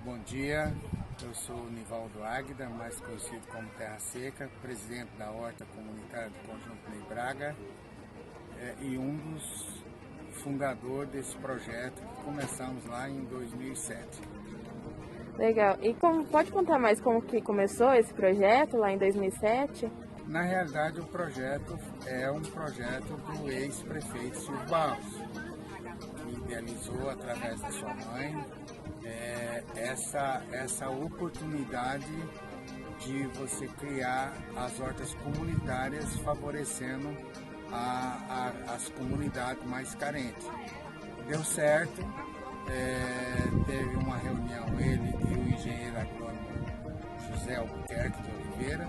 Bom dia, eu sou o Nivaldo Águida, mais conhecido como Terra Seca, presidente da Horta Comunitária do Conjunto Ney Braga e um dos fundadores desse projeto que começamos lá em 2007. Legal. E pode contar mais como que começou esse projeto lá em 2007? Na realidade, o projeto é um projeto do ex-prefeito Silvio Barros, que idealizou através da sua mãe essa oportunidade de você criar as hortas comunitárias favorecendo as comunidades mais carentes. Deu certo, teve uma reunião ele e o engenheiro agrônomo José Albuquerque de Oliveira,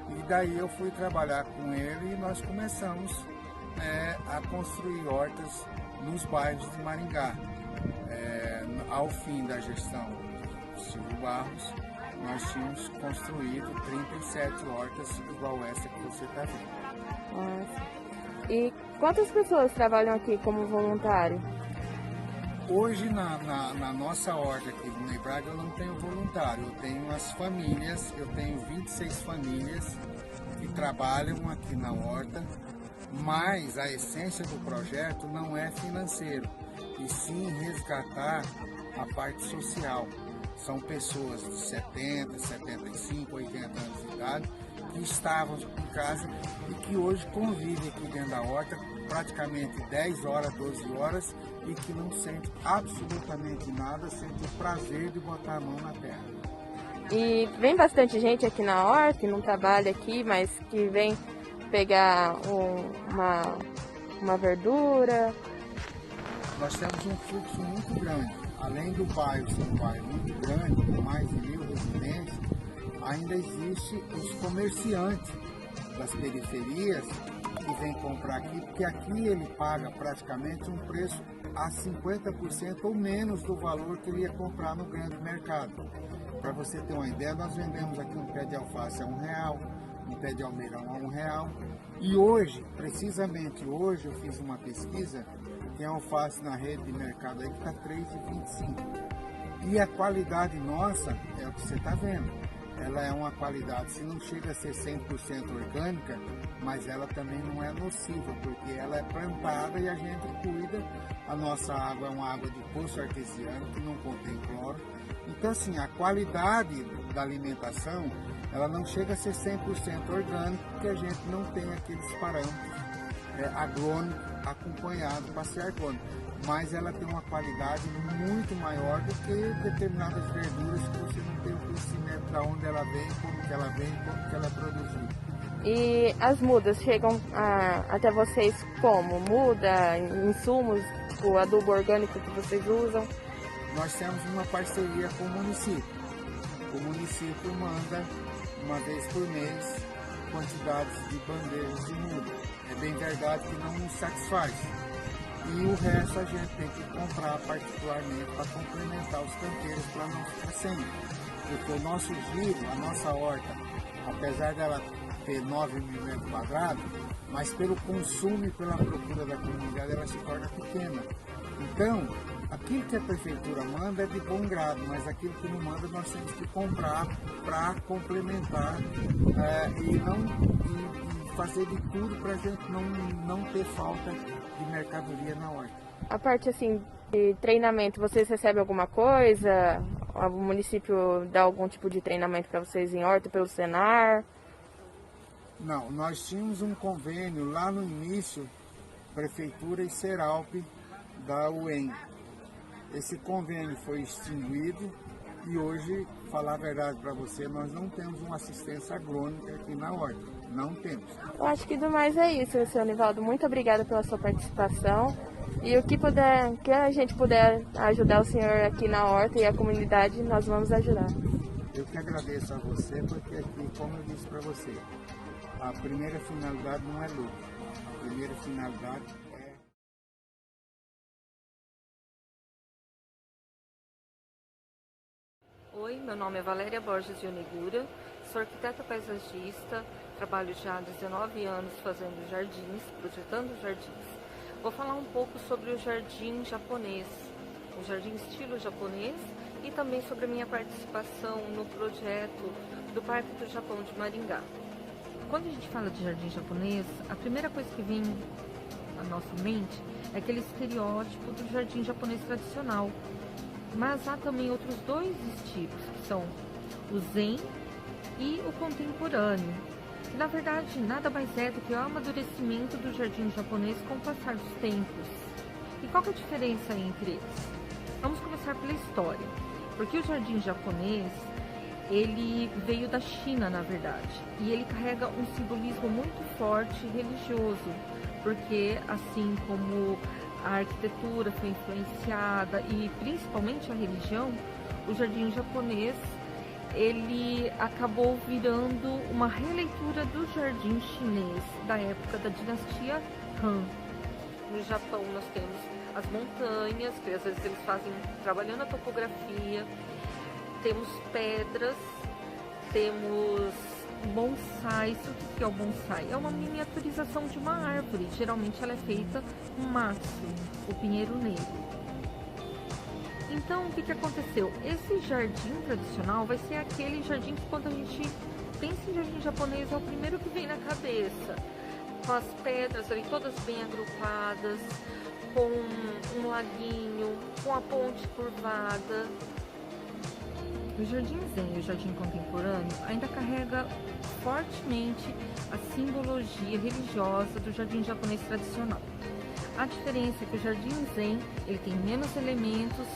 e daí eu fui trabalhar com ele e nós começamos a construir hortas nos bairros de Maringá. Ao fim da gestão do Silvio Barros, nós tínhamos construído 37 hortas igual essa que você está vendo. Nossa. E quantas pessoas trabalham aqui como voluntário? Hoje na nossa horta aqui no Ney Braga eu não tenho voluntário, eu tenho as famílias, eu tenho 26 famílias que trabalham aqui na horta, mas a essência do projeto não é financeiro, e sim resgatar a parte social. São pessoas de 70, 75, 80 anos de idade que estavam em casa e que hoje convivem aqui dentro da horta praticamente 10 horas, 12 horas e que não sentem absolutamente nada, sentem o prazer de botar a mão na terra. E vem bastante gente aqui na horta, que não trabalha aqui, mas que vem pegar uma verdura. Nós temos um fluxo muito grande. Além do bairro ser um bairro muito grande, com mais de 1.000 residências, ainda existe os comerciantes das periferias que vêm comprar aqui, porque aqui ele paga praticamente um preço a 50% ou menos do valor que ele ia comprar no grande mercado. Para você ter uma ideia, nós vendemos aqui um pé de alface a R$1, um pé de almeirão a R$1. E hoje, precisamente hoje, eu fiz uma pesquisa, tem alface na rede de mercado aí que está R$3,25. E a qualidade nossa é o que você está vendo. Ela é uma qualidade, se não chega a ser 100% orgânica, mas ela também não é nociva, porque ela é plantada e a gente cuida. A nossa água é uma água de poço artesiano, que não contém cloro. Então, assim, a qualidade da alimentação, ela não chega a ser 100% orgânica, porque a gente não tem aqueles parâmetros agrônomos acompanhados para ser agrônico. Mas ela tem uma qualidade muito maior do que determinadas verduras que você não tem o conhecimento de onde ela vem, como que ela vem, como que ela é produzida. E as mudas chegam até vocês como? Muda, insumos, tipo adubo orgânico que vocês usam? Nós temos uma parceria com o município. O município manda uma vez por mês quantidades de bandejas de muda. É bem verdade que não nos satisfaz. E o resto a gente tem que comprar particularmente para complementar os canteiros para não ficar sem. Porque o nosso giro, a nossa horta, apesar dela ter 9.000 metros quadrados, mas pelo consumo e pela procura da comunidade ela se torna pequena. Então, aquilo que a prefeitura manda é de bom grado, mas aquilo que não manda nós temos que comprar para complementar e fazer de tudo para a gente não ter falta de mercadoria na horta. A parte assim de treinamento, vocês recebem alguma coisa? O município dá algum tipo de treinamento para vocês em horta pelo Senar? Não, nós tínhamos um convênio lá no início, Prefeitura e Seralp da UEM. Esse convênio foi extinguido e hoje, falar a verdade para você, nós não temos uma assistência agrônica aqui na horta. Não temos. Eu acho que do mais é isso, seu Nivaldo. Muito obrigada pela sua participação. E o que a gente puder ajudar o senhor aqui na horta e a comunidade, nós vamos ajudar. Eu que agradeço a você, porque aqui, como eu disse para você, a primeira finalidade não é lucro. A primeira finalidade é... Oi, meu nome é Valéria Borges de Onegura, sou arquiteta paisagista, trabalho já há 19 anos fazendo jardins, projetando jardins. Vou falar um pouco sobre o jardim japonês, o jardim estilo japonês e também sobre a minha participação no projeto do Parque do Japão de Maringá. Quando a gente fala de jardim japonês, a primeira coisa que vem à nossa mente é aquele estereótipo do jardim japonês tradicional. Mas há também outros dois estilos, que são o Zen e o contemporâneo, que na verdade nada mais é do que o amadurecimento do jardim japonês com o passar dos tempos. E qual que é a diferença entre eles? Vamos começar pela história, porque o jardim japonês, ele veio da China, na verdade, e ele carrega um simbolismo muito forte e religioso, porque assim como a arquitetura foi influenciada e principalmente a religião, o jardim japonês ele acabou virando uma releitura do jardim chinês da época da dinastia Han. No Japão nós temos as montanhas, que às vezes eles fazem trabalhando a topografia, temos pedras, temos bonsais. O que é o bonsai? É uma miniaturização de uma árvore, geralmente ela é feita com matsu, o pinheiro negro. Então, o que aconteceu? Esse jardim tradicional vai ser aquele jardim que, quando a gente pensa em jardim japonês, é o primeiro que vem na cabeça, com as pedras ali todas bem agrupadas, com um laguinho, com a ponte curvada. O jardim Zen e o jardim contemporâneo ainda carrega fortemente a simbologia religiosa do jardim japonês tradicional. A diferença é que o jardim Zen ele tem menos elementos,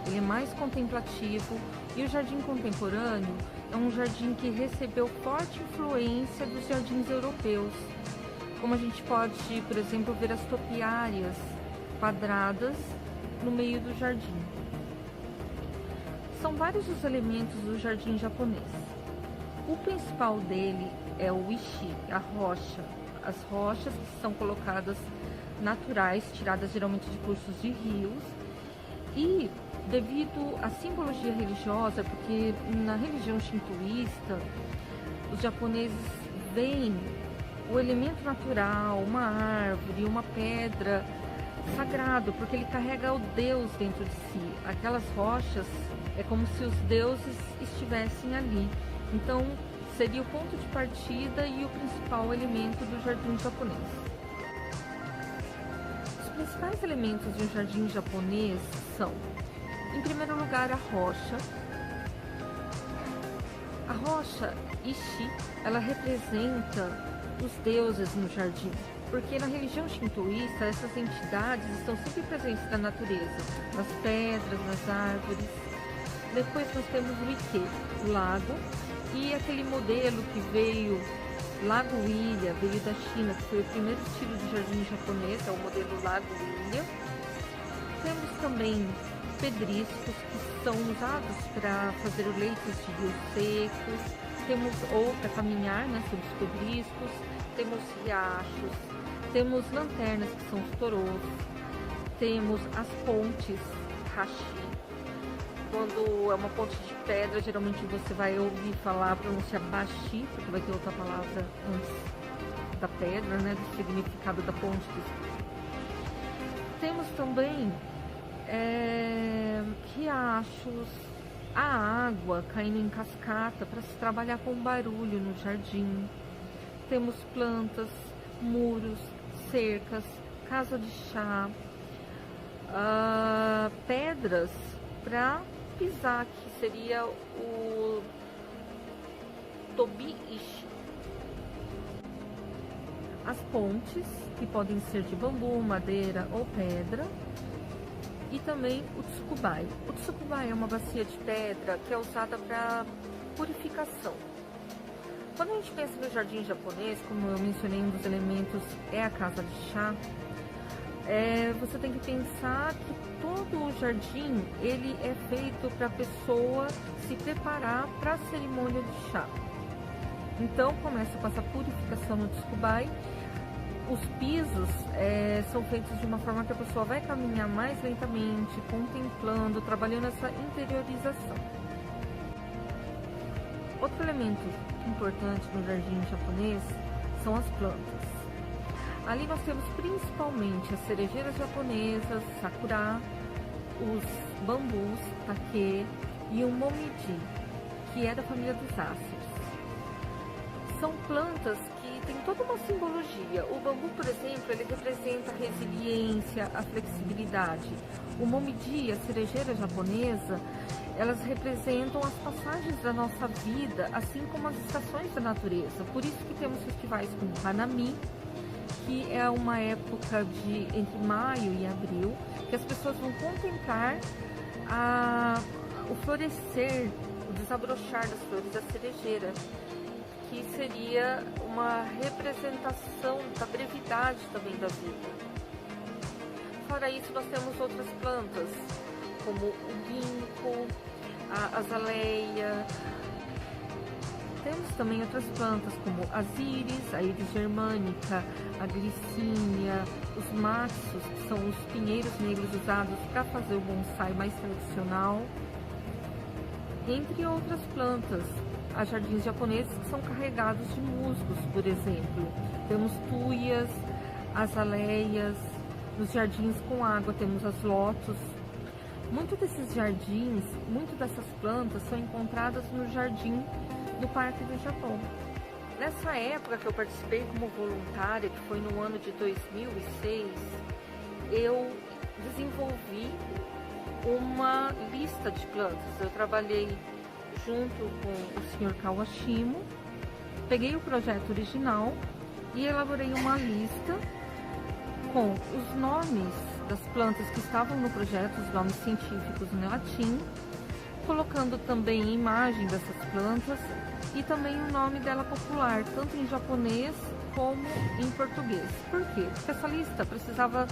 ele é mais contemplativo, e o jardim contemporâneo é um jardim que recebeu forte influência dos jardins europeus, como a gente pode, por exemplo, ver as topiárias quadradas no meio do jardim. São vários os elementos do jardim japonês. O principal dele é o ishi, a rocha. As rochas que são colocadas naturais, tiradas geralmente de cursos de rios. E devido à simbologia religiosa, porque na religião shintoísta, os japoneses veem o elemento natural, uma árvore, uma pedra, sagrado, porque ele carrega o Deus dentro de si. Aquelas rochas é como se os deuses estivessem ali. Então, seria o ponto de partida e o principal elemento do jardim japonês. Os principais elementos de um jardim japonês são, em primeiro lugar, a rocha. A rocha Ishi, ela representa os deuses no jardim, porque na religião shintoísta essas entidades estão sempre presentes na natureza, nas pedras, nas árvores. Depois nós temos o Ike, o lago, e aquele modelo que veio, Lago Ilha, veio da China, que foi o primeiro estilo de jardim japonês, é o modelo Lago Ilha. Temos também pedriscos, que são usados para fazer leitos de rios secos, temos ou para caminhar, né, sobre os pedriscos, temos riachos, temos lanternas, que são os torôs, temos as pontes, hashi. Quando é uma ponte de pedra, geralmente você vai ouvir falar a pronúncia bashi, porque vai ter outra palavra antes da pedra, né, do significado da ponte. Temos também riachos, a água caindo em cascata para se trabalhar com barulho no jardim. Temos plantas, muros, cercas, casa de chá, pedras para pisar, que seria o tobi-ishi. As pontes, que podem ser de bambu, madeira ou pedra. E também o tsukubai. O tsukubai é uma bacia de pedra que é usada para purificação. Quando a gente pensa no jardim japonês, como eu mencionei, um dos elementos é a casa de chá, você tem que pensar que todo o jardim ele é feito para a pessoa se preparar para a cerimônia de chá. Então começa com essa purificação no tsukubai. Os pisos são feitos de uma forma que a pessoa vai caminhar mais lentamente, contemplando, trabalhando essa interiorização. Outro elemento importante no jardim japonês são as plantas. Ali nós temos principalmente as cerejeiras japonesas, sakura, os bambus, take, e um momidi, que é da família dos áceros. São plantas que têm toda uma simbologia. O bambu, por exemplo, ele representa a resiliência, a flexibilidade. O momidi, a cerejeira japonesa, elas representam as passagens da nossa vida, assim como as estações da natureza. Por isso que temos festivais como Hanami, que é uma época de entre maio e abril, que as pessoas vão contemplar o florescer, o desabrochar das flores da cerejeira, que seria uma representação da brevidade também da vida. Fora isso, nós temos outras plantas, como o ginkgo, a azaleia. Temos também outras plantas, como as íris, a íris germânica, a glicínia, os maxos, que são os pinheiros negros usados para fazer o bonsai mais tradicional, entre outras plantas. Há jardins japoneses que são carregados de musgos, por exemplo. Temos tuias, azaleias. Nos jardins com água temos as lótus. Muitos desses jardins, muitas dessas plantas são encontradas no jardim do Parque do Japão. Nessa época que eu participei como voluntária, que foi no ano de 2006, eu desenvolvi uma lista de plantas. Eu trabalhei junto com o Sr. Kawashimo, peguei o projeto original e elaborei uma lista com os nomes das plantas que estavam no projeto, os nomes científicos em latim, colocando também a imagem dessas plantas e também o nome dela popular, tanto em japonês como em português. Por quê? Porque essa lista precisava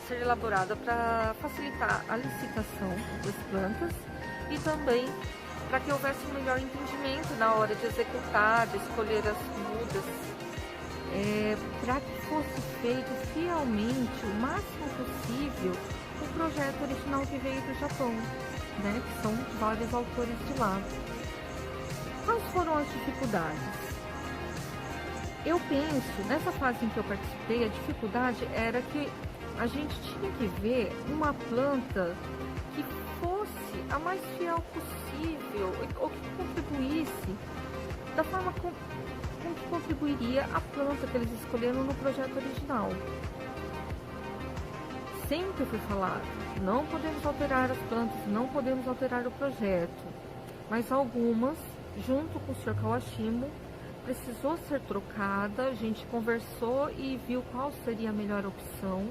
ser elaborada para facilitar a licitação das plantas e também para que houvesse um melhor entendimento na hora de executar, de escolher as mudas, para que fosse feito fielmente, o máximo possível, o projeto original que veio do Japão, né, que são vários autores de lá. Quais foram as dificuldades? Eu penso, nessa fase em que eu participei, a dificuldade era que a gente tinha que ver uma planta que fosse a mais fiel possível, ou que contribuísse da forma com que contribuiria a planta que eles escolheram no projeto original. Sempre foi falado, não podemos alterar as plantas, não podemos alterar o projeto, mas algumas, junto com o Sr. Kawashimo, precisou ser trocada, a gente conversou e viu qual seria a melhor opção,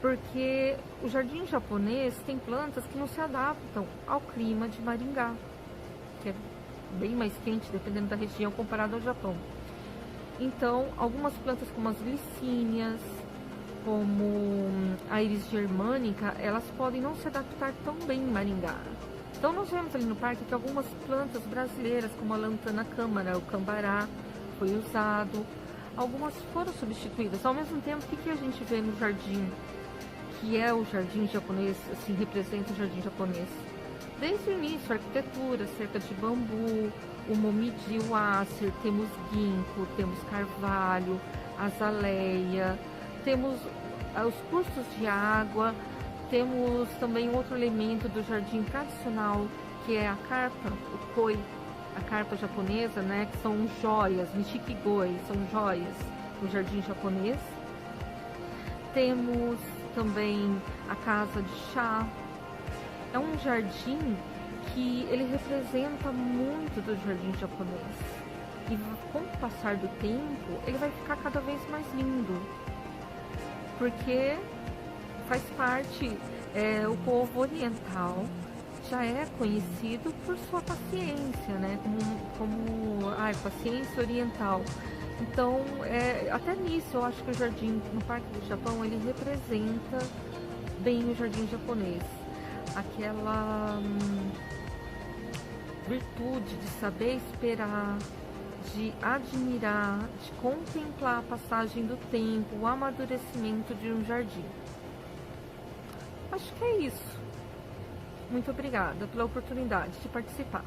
porque o jardim japonês tem plantas que não se adaptam ao clima de Maringá, que é bem mais quente, dependendo da região, comparado ao Japão. Então, algumas plantas como as glicínias, como a íris germânica, elas podem não se adaptar tão bem em Maringá. Então, nós vemos ali no parque que algumas plantas brasileiras, como a lantana câmara, o cambará, foi usado. Algumas foram substituídas. Ao mesmo tempo, o que a gente vê no jardim, que é o jardim japonês, assim, representa o jardim japonês? Desde o início, a arquitetura, cerca de bambu, o momiji, o acer, temos ginkgo, temos carvalho, azaleia, temos os cursos de água, temos também outro elemento do jardim tradicional, que é a carpa, o koi, a carpa japonesa, né, que são joias, nishikigoi, são joias no jardim japonês. Temos também a casa de chá. É um jardim que ele representa muito do jardim japonês. E com o passar do tempo, ele vai ficar cada vez mais lindo. Porque faz parte, o povo oriental já é conhecido por sua paciência, né? Paciência oriental. Então, até nisso, eu acho que o jardim no Parque do Japão, ele representa bem o jardim japonês. Aquela virtude de saber esperar, de admirar, de contemplar a passagem do tempo, o amadurecimento de um jardim. Acho que é isso. Muito obrigada pela oportunidade de participar.